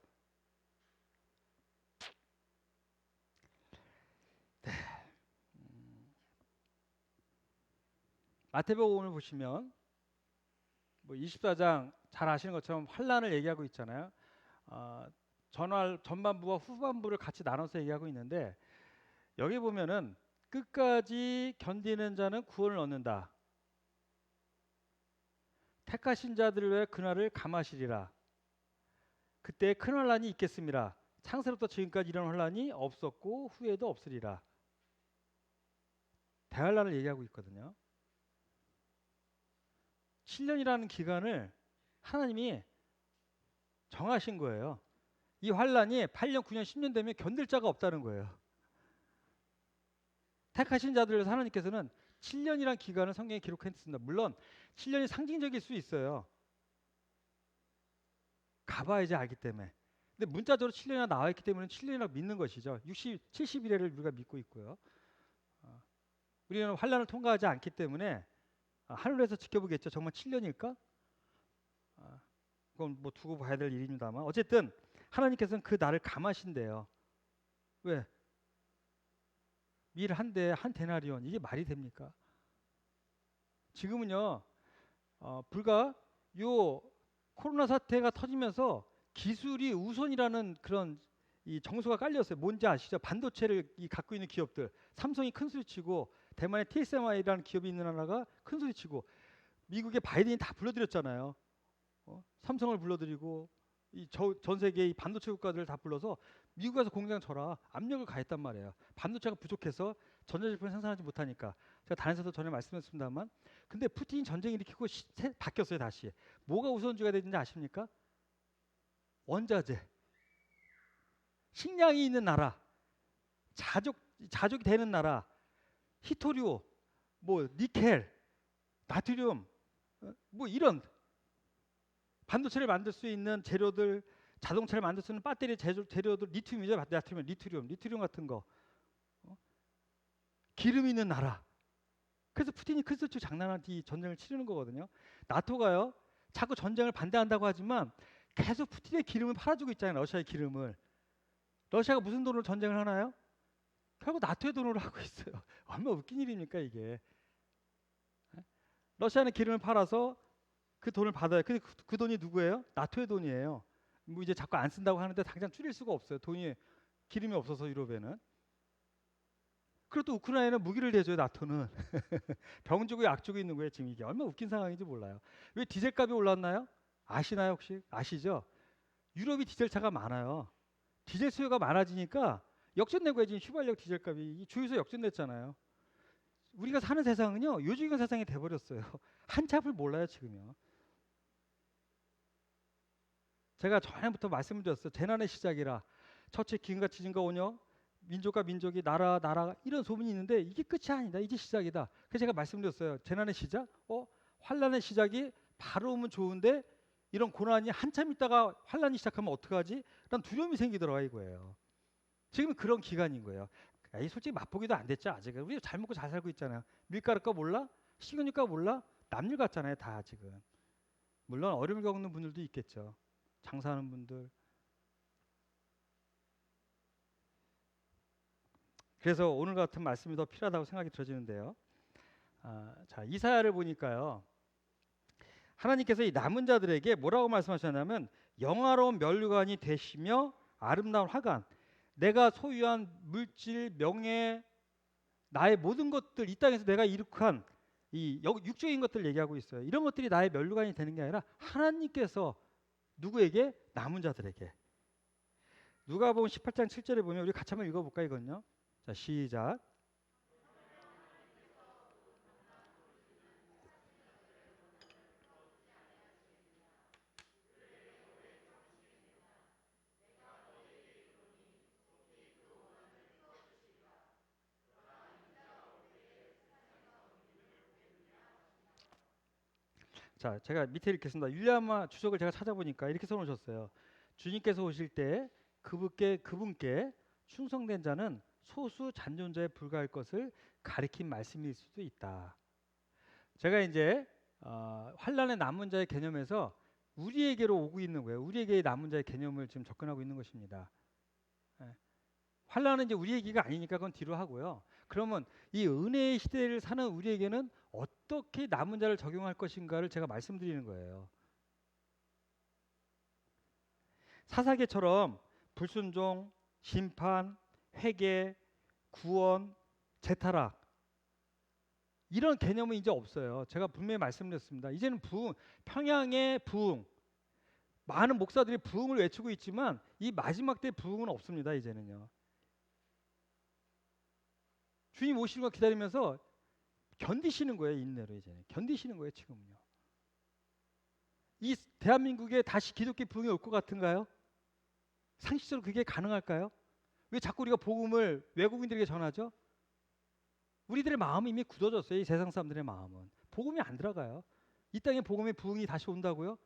마태복음을 보시면 뭐 24장 잘 아시는 것처럼 환난을 얘기하고 있잖아요. 전반부와 후반부를 같이 나눠서 얘기하고 있는데 여기 보면은 끝까지 견디는 자는 구원을 얻는다. 택하신 자들을 위해 그날을 감하시리라. 그때 큰 환난이 있겠습니다. 창세로부터 지금까지 이런 환난이 없었고 후에도 없으리라. 대환란을 얘기하고 있거든요. 7년이라는 기간을 하나님이 정하신 거예요. 이 환란이 8년, 9년, 10년 되면 견딜 자가 없다는 거예요. 택하신 자들을 위해서 하나님께서는 7년이라는 기간을 성경에 기록했습니다. 물론 7년이 상징적일 수 있어요. 가봐야지 알기 때문에. 근데 문자적으로 7년이나 나와 있기 때문에 7년이라고 믿는 것이죠. 70일에를 우리가 믿고 있고요. 우리는 환란을 통과하지 않기 때문에 하늘에서 지켜보겠죠. 정말 7년일까? 그건 뭐 두고 봐야 될 일입니다만 어쨌든 하나님께서는 그 날을 감하신대요. 왜? 밀 한 대 한 데나리온, 이게 말이 됩니까? 지금은요 불과 요 코로나 사태가 터지면서 기술이 우선이라는 그런 이 정서가 깔렸어요. 뭔지 아시죠? 반도체를 갖고 있는 기업들, 삼성이 큰 소리치고 대만의 TSMI라는 기업이 있는 나라가 큰 소리치고 미국의 바이든이 다 불러들였잖아요. 삼성을 불러들이고 전 세계 이 반도체 국가들을 다 불러서 미국에서 공장 쳐라 압력을 가했단 말이에요. 반도체가 부족해서 전자제품을 생산하지 못하니까. 제가 다른 데서도 전에 말씀했습니다만, 근데 푸틴이 전쟁 일으키고 바뀌었어요. 다시 뭐가 우선주가 되는지 아십니까? 원자재, 식량이 있는 나라, 자족이 되는 나라, 히토류, 뭐 니켈, 나트륨, 뭐 이런 반도체를 만들 수 있는 재료들, 자동차를 만들 수 있는 배터리 재료들, 리튬이죠. 리튬 같은 거. 기름 있는 나라. 그래서 푸틴이 크리스처 장난한 이 전쟁을 치르는 거거든요. 나토가요, 자꾸 전쟁을 반대한다고 하지만 계속 푸틴의 기름을 팔아주고 있잖아요. 러시아의 기름을. 러시아가 무슨 돈으로 전쟁을 하나요? 결국 나토의 돈으로 하고 있어요. 얼마나 웃긴 일입니까 이게. 러시아는 기름을 팔아서 그 돈을 받아요. 근데 그 돈이 누구예요? 나토의 돈이에요. 뭐 이제 자꾸 안 쓴다고 하는데 당장 줄일 수가 없어요. 돈이 기름이 없어서 유럽에는. 그리고 또 우크라이나는 무기를 대줘요. 나토는. 병 주고 약 주고 있는 거예요. 지금 이게 얼마나 웃긴 상황인지 몰라요. 왜 디젤 값이 올랐나요? 아시나요 혹시? 아시죠? 유럽이 디젤 차가 많아요. 디젤 수요가 많아지니까 역전내고 지금 휘발력 디젤 값이 주유소 역전됐잖아요. 우리가 사는 세상은요 요지경 세상이 돼버렸어요. 한참을 몰라요 지금요. 제가 전에부터 말씀을 드렸어요. 재난의 시작이라. 첫째 기근과 지진과 오녀, 민족과 민족이 나라가 이런 소문이 있는데 이게 끝이 아니다. 이제 시작이다. 그래서 제가 말씀드렸어요. 재난의 시작, 환란의 시작이 바로 오면 좋은데 이런 고난이 한참 있다가 환란이 시작하면 어떡하지? 라는 두려움이 생기더라고요 이거예요. 지금 그런 기간인 거예요. 이 솔직히 맛보기도 안 됐죠 아직은. 우리 잘 먹고 잘 살고 있잖아요. 밀가루가 몰라? 식용유가 몰라? 남일 같잖아요 다 지금. 물론 어려움을 겪는 분들도 있겠죠. 장사하는 분들. 그래서 오늘 같은 말씀이 더 필요하다고 생각이 들어지는데요. 자, 이사야를 보니까요. 하나님께서 이 남은 자들에게 뭐라고 말씀하셨냐면 영화로운 면류관이 되시며 아름다운 화관, 내가 소유한 물질, 명예, 나의 모든 것들, 이 땅에서 내가 이룩한 이 육적인 것들 얘기하고 있어요. 이런 것들이 나의 면류관이 되는 게 아니라 하나님께서 누구에게? 남은 자들에게. 누가복음 18장 7절에 보면 우리 같이 한번 읽어볼까요 이건요? 자, 시작. 자, 제가 밑에 읽겠습니다. 윌리엄 주석을 제가 찾아보니까 이렇게 써놓으셨어요. 주님께서 오실 때 그분께 충성된 자는 소수 잔존자에 불과할 것을 가리킨 말씀일 수도 있다. 제가 이제 환란의 남은 자의 개념에서 우리에게로 오고 있는 거예요. 우리에게 남은 자의 개념을 지금 접근하고 있는 것입니다. 예. 환란은 이제 우리 얘기가 아니니까 그건 뒤로 하고요. 그러면 이 은혜의 시대를 사는 우리에게는 어떻게 남은 자를 적용할 것인가를 제가 말씀드리는 거예요. 사사계처럼 불순종, 심판, 회개, 구원, 재타락 이런 개념은 이제 없어요. 제가 분명히 말씀드렸습니다. 이제는 부흥, 평양의 부흥, 많은 목사들이 부흥을 외치고 있지만 이 마지막 때 부흥은 없습니다. 이제는요. 주님 오시는 거 기다리면서 견디시는 거예요. 인내로 이제는 견디시는 거예요. 지금은요. 이 대한민국에 다시 기독교 부흥이 올 것 같은가요? 상식적으로 그게 가능할까요? 왜 자꾸 우리가 복음을 외국인들에게 전하죠? 우리들의 마음이 이미 굳어졌어요. 이 세상 사람들의 마음은 복음이 안 들어가요. 이 땅에 복음의 부흥이 다시 온다고요?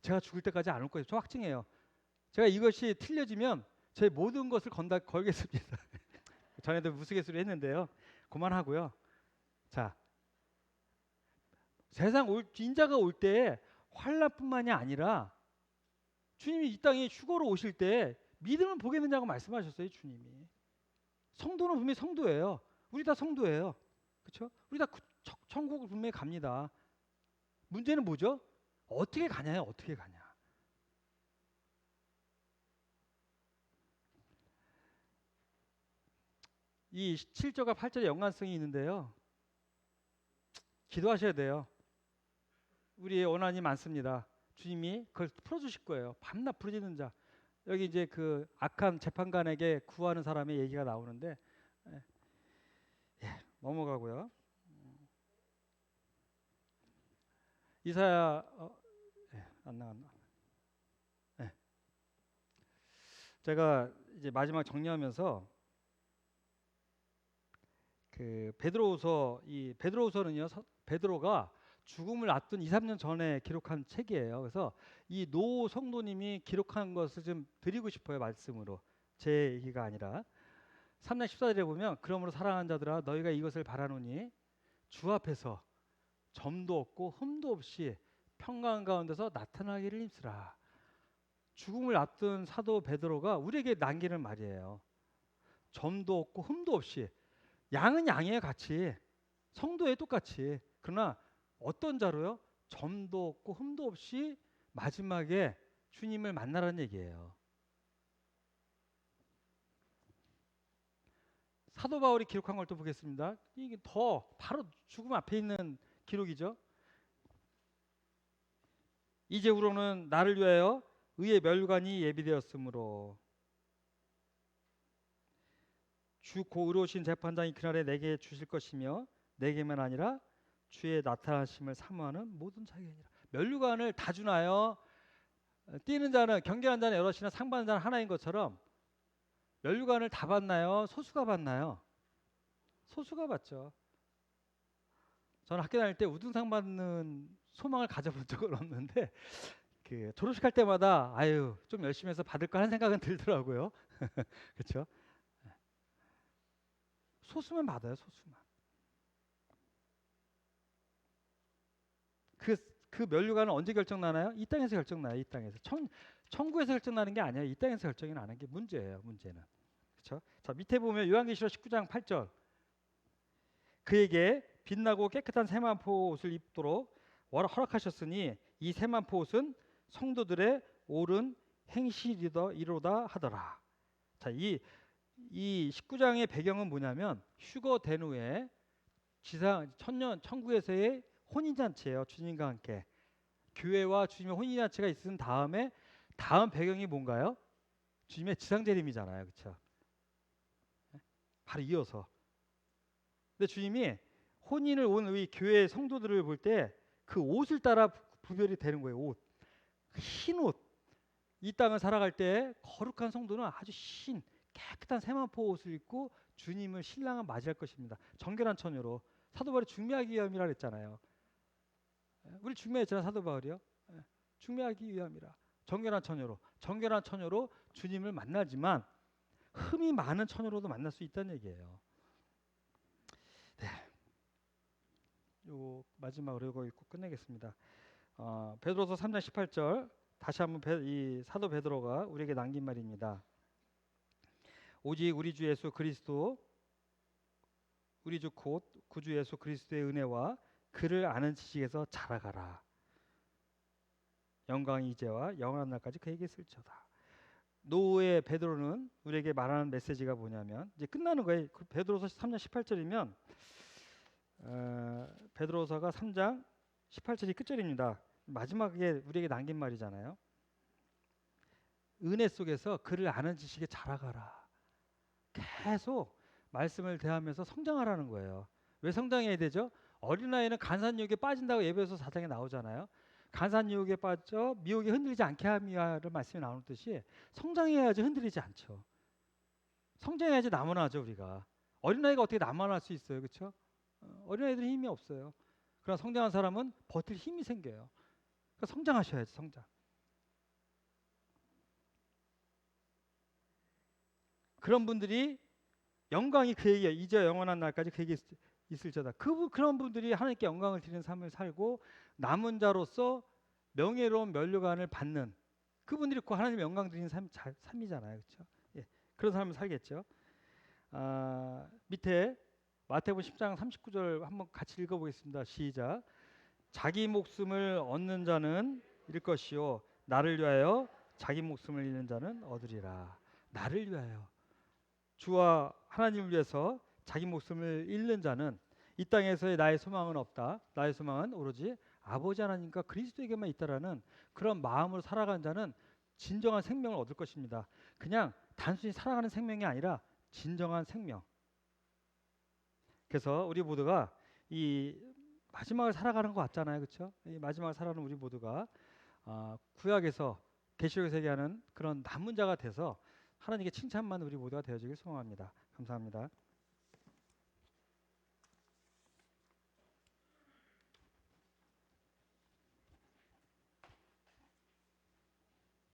제가 죽을 때까지 안 올 거예요. 저 확증해요. 제가 이것이 틀려지면 제 모든 것을 걸겠습니다. 전에도 무스갯소리 했는데요. 그만하고요. 자, 세상 인자가 올 때 환란뿐만이 아니라 주님이 이 땅에 휴거로 오실 때 믿음을 보게 된다고 말씀하셨어요. 주님이. 성도는 분명히 성도예요. 우리 다 성도예요. 그렇죠? 우리 다 천국을 분명히 갑니다. 문제는 뭐죠? 어떻게 가냐요? 어떻게 가냐. 이 7절과 8절의 연관성이 있는데요. 기도하셔야 돼요. 우리의 원한이 많습니다. 주님이 그걸 풀어주실 거예요. 밤낮 부르짖는 자. 여기 이제 그 악한 재판관에게 구하는 사람의 얘기가 나오는데 넘어가고요. 이사야 안 나갔나? 제가 이제 마지막 정리하면서 그 베드로후서는요. 베드로가 죽음을 앞둔 2, 3년 전에 기록한 책이에요. 그래서 이 노 성도님이 기록한 것을 좀 드리고 싶어요. 말씀으로. 제 얘기가 아니라 3장 14절에 보면 그러므로 사랑하는 자들아 너희가 이것을 바라노니 주 앞에서 점도 없고 흠도 없이 평강 가운데서 나타나기를 힘쓰라. 죽음을 앞둔 사도 베드로가 우리에게 남기는 말이에요. 점도 없고 흠도 없이 양은 양이에요. 같이 성도에 똑같이. 그러나 어떤 자로요? 점도 없고 흠도 없이 마지막에 주님을 만나라는 얘기예요. 사도 바울이 기록한 걸 또 보겠습니다. 이게 더 바로 죽음 앞에 있는 기록이죠. 이제후로는 나를 위하여 의의 멸관이 예비되었으므로 주 고 의로우신 재판장이 그날에 내게 주실 것이며 내게만 아니라 주의 나타나심을 사모하는 모든 자에게니라. 면류관을 다 주나요? 뛰는 자는 경계하는 자는 여럿이나 상 받는 자는 하나인 것처럼 면류관을 다 받나요? 소수가 받나요? 소수가 받죠. 저는 학교 다닐 때 우등상 받는 소망을 가져본 적은 없는데 그 졸업식 할 때마다 아유 좀 열심히 해서 받을까 하는 생각은 들더라고요. 그렇죠? 소수만 받아요. 소수만. 그 면류관은 언제 결정나나요? 이 땅에서 결정나요. 이 땅에서. 천국에서 결정나는 게 아니에요. 이 땅에서 결정이 나는 게 문제예요. 문제는. 그렇죠? 자, 밑에 보면 요한계시록 19장 8절. 그에게 빛나고 깨끗한 새만포 옷을 입도록 허락하셨으니 이 새만포 옷은 성도들의 옳은 행실이로다 하더라. 자, 이 19장의 배경은 뭐냐면 휴거된 후에 천국에서의 혼인잔치예요. 주님과 함께 교회와 주님의 혼인잔치가 있은 다음에 다음 배경이 뭔가요? 주님의 지상재림이잖아요. 그렇죠? 바로 이어서. 근데 주님이 혼인을 온 우리 교회 성도들을 볼 때 그 옷을 따라 구별이 되는 거예요. 옷. 흰 옷. 이 땅을 살아갈 때 거룩한 성도는 아주 깨끗한 새만포 옷을 입고 주님을 신랑을 맞이할 것입니다. 정결한 처녀로. 사도 바울이 중미하기 위함이라 그랬잖아요. 우리 중매했잖아요. 사도 바울이요. 중매하기 위함이라. 정결한 처녀로 주님을 만나지만 흠이 많은 처녀로도 만날 수 있다는 얘기예요. 네. 요 마지막으로 이거 읽고 끝내겠습니다. 베드로서 3장 18절 다시 한번 이 사도 베드로가 우리에게 남긴 말입니다. 오직 우리 주 예수 그리스도 우리 주 곧 구주 예수 그리스도의 은혜와 그를 아는 지식에서 자라가라. 영광이 이제와 영원한 날까지 그에게 있을지어다. 노후의 베드로는 우리에게 말하는 메시지가 뭐냐면 이제 끝나는 거예요. 베드로서 3장 18절이면 베드로서가 3장 18절이 끝절입니다. 마지막에 우리에게 남긴 말이잖아요. 은혜 속에서 그를 아는 지식에 자라가라. 계속 말씀을 대하면서 성장하라는 거예요. 왜 성장해야 되죠? 어린아이는 간산유혹에 빠진다고 에베소 4장에 나오잖아요. 간산유혹에 빠져 미혹에 흔들리지 않게 함이야를 말씀이 나오듯이 성장해야지 흔들리지 않죠. 성장해야지 남아나죠. 우리가 어린아이가 어떻게 남아날 수 있어요? 그렇죠? 어린아이들은 힘이 없어요. 그러나 성장한 사람은 버틸 힘이 생겨요. 그러니까 성장하셔야지. 성장. 그런 분들이 영광이 그에게 이제 영원한 날까지 그에게 있을지어다. 그런 분들이 하나님께 영광을 드리는 삶을 살고 남은 자로서 명예로운 면류관을 받는 그분들이 그 하나님의 영광 드리는 삶이잖아요. 그렇죠? 예, 그런 삶을 살겠죠. 밑에 마태복음 10장 39절 한번 같이 읽어보겠습니다. 시작. 자기 목숨을 얻는 자는 잃을 것이요 나를 위하여 자기 목숨을 잃는 자는 얻으리라. 나를 위하여 주와 하나님을 위해서 자기 목숨을 잃는 자는 이 땅에서의 나의 소망은 없다. 나의 소망은 오로지 아버지 하나님과 그리스도에게만 있다라는 그런 마음으로 살아가는 자는 진정한 생명을 얻을 것입니다. 그냥 단순히 살아가는 생명이 아니라 진정한 생명. 그래서 우리 모두가 이 마지막을 살아가는 것 같잖아요. 그렇죠? 이 마지막을 살아가는 우리 모두가 구약에서 계시록에서 얘기하는 그런 남은 자가 돼서 하나님께 칭찬받는 우리 모두가 되어지길 소망합니다. 감사합니다.